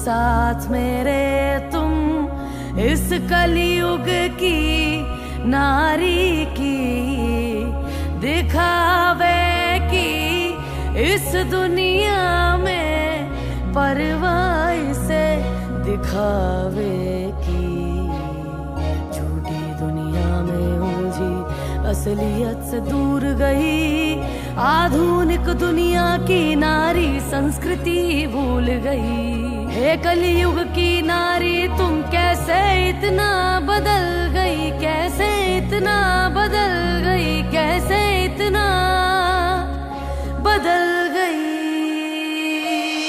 साथ मेरे तुम इस कलयुग की नारी की दिखावे की इस दुनिया में परवाह से दिखावे की। झूठी दुनिया में उलझी असलियत से दूर गई, आधुनिक दुनिया की नारी संस्कृति भूल गई। हे कलयुग की नारी तुम कैसे इतना बदल गई, कैसे इतना बदल गई, कैसे इतना बदल गई।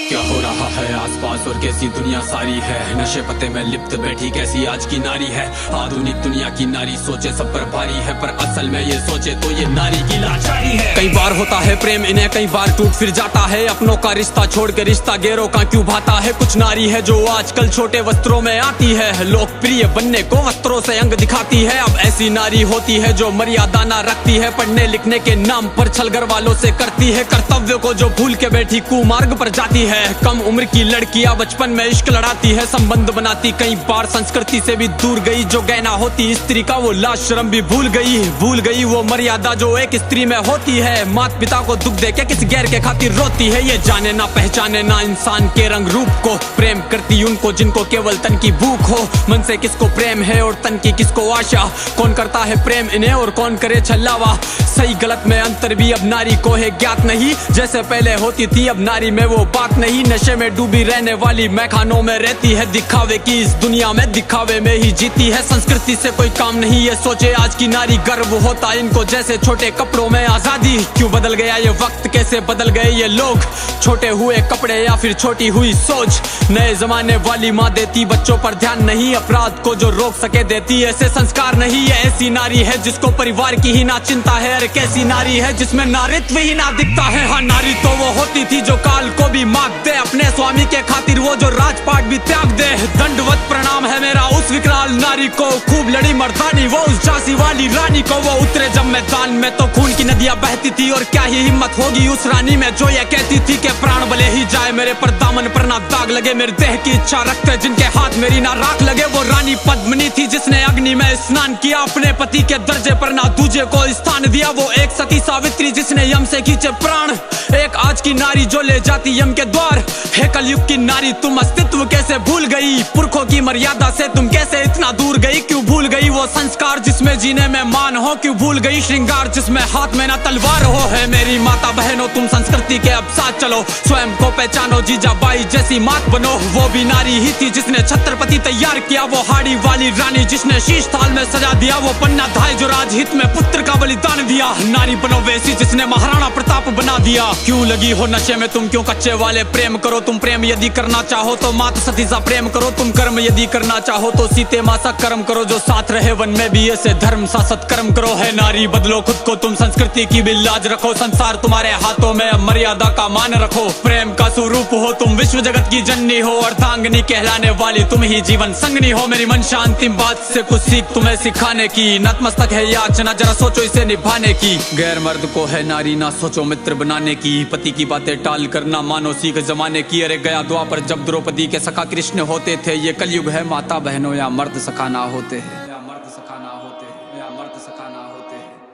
क्या हो रहा है आसपास और कैसी दुनिया सारी है, नशे पते में लिप्त बैठी कैसी आज की नारी है। आधुनिक दुनिया की नारी सोचे सब पर भारी है, पर असल में ये सोचे तो ये नारी की लाचारी है। कई बार होता है प्रेम इन्हें, कई बार टूट फिर जाता है, अपनों का रिश्ता छोड़ के रिश्ता गैरों का क्यों भाता है। कुछ नारी है जो आजकल छोटे वस्त्रों में आती है, लोकप्रिय बनने को वस्त्रों से अंग दिखाती है। अब ऐसी नारी होती है जो मर्यादा ना रखती है, पढ़ने लिखने के नाम पर छल घर वालों से करती है कर्तव्य को जो भूल के बैठी कुमार्ग पर जाती है। कम उम्र की लड़कियां बचपन में इश्क लड़ाती है, संबंध बनाती कई बार संस्कृति से भी दूर गई। जो गहना होती स्त्री का वो लाज शर्म भी भूल गई वो मर्यादा जो एक स्त्री में होती है। माता पिता को दुख दे के किस गैर के खातिर रोती है, ये जाने ना पहचाने ना इंसान के रंग रूप को। प्रेम करती उनको जिनको केवल तन की भूख हो, मन से किसको प्रेम है और तन की किसको आशा। कौन करता है प्रेम इन्हें और कौन करे छलावा, सही गलत में अंतर भी अब नारी को है ज्ञात नहीं। जैसे पहले होती थी अब नारी में वो बात नहीं, नशे में डूबी रहने वाली मैखानों में रहती है। दिखावे की इस दुनिया में दिखावे में ही जीती है, संस्कृति से कोई काम नहीं ये सोचे आज की नारी। गर्व होता इनको जैसे छोटे कपड़ों में आजादी, क्यों बदल गया ये वक्त कैसे बदल गए ये लोग। छोटे हुए कपड़े या फिर छोटी हुई सोच, नए जमाने वाली माँ देती बच्चों पर ध्यान नहीं, अपराध को जो रोक सके देती ऐसे संस्कार नहीं। ये ऐसी नारी है जिसको परिवार की ही ना चिंता है, अरे कैसी नारी है जिसमें नारित्व ही ना दिखता है। हाँ नारी तो वो होती थी जो काल को भी मात दे, अपने स्वामी के खातिर वो जो राजपाट भी त्याग दे। दंडवत प्रणाम है मेरा उस विकराल नारी को, खूब लड़ी मर्दानी वो उस झांसी वाली रानी को। वो उतरे जब मैदान में तो खून की नदियां बहती थी, और क्या ही हिम्मत होगी उस रानी में जो ये कहती थी कि प्राण भले ही जाए मेरे पर दामन पर ना दाग लगे, मेरे देह की इच्छा रखते जिनके हाथ मेरी ना राख लगे। वो रानी पद्मिनी थी जिसने अग्नि में स्नान किया, अपने पति के दर्जे पर ना दूजे को स्थान दिया। वो एक सती सावित्री जिसने यम से खींचे प्राण, एक आज की नारी जो ले जाती यम के द्वार। हे कलयुग की नारी तुम अस्तित्व कैसे भूल गई, पुरखों की मर्यादा से तुम कैसे इतना दूर गई। क्यों भूल गई वो संस्कार जिसमें जीने में मान हो, क्यों भूल गई श्रृंगार जिसमें हाथ में ना तलवार हो। है मेरी माता बहनों तुम संस्कृति के अब साथ चलो, स्वयं को पहचानो जीजाबाई जैसी मात बनो। वो भी नारी ही थी जिसने छत्रपति तैयार किया, वो हाड़ी वाली रानी जिसने शीश थाल में सजा दिया। वो पन्ना धाय जो राजहित में पुत्र का बलिदान दिया, नारी बनो वैसी जिसने महाराणा प्रताप बना दिया। क्यों लगी हो नशे में तुम, क्यों कच्चे वाले प्रेम करो तुम। प्रेम यदि करना चाहो तो मात सती सा प्रेम करो तुम, कर्म यदि करना चाहो तो सीते माँ सा कर्म करो। जो साथ रहे वन में भी ऐसे धर्म सा सत्कर्म करो। है नारी बदलो खुद को तुम, संस्कृति की भी लाज रखो, संसार तुम्हारे हाथों में मर्यादा का मान रखो। प्रेम का स्वरूप हो तुम, विश्व जगत की जननी हो, अर्धांगिनी कहलाने वाली तुम ही जीवन संगनी हो। मेरी मंशा अंतिम बात से कुछ सीख तुम्हें सिखाने की, नतमस्तक है याचना जरा सोचो इसे निभाने की। गैर मर्द को है नारी ना सोचो मित्र बनाने की, पति की बातें टाल कर ना मानो सीख जमाने की। अरे गया द्वापर जब द्रौपदी के सखा कृष्ण होते थे, ये कलयुग है माता बहनों या मर्द सखा ना होते हैं, या मर्द सखा ना होते हैं, या मर्द सखा ना होते हैं।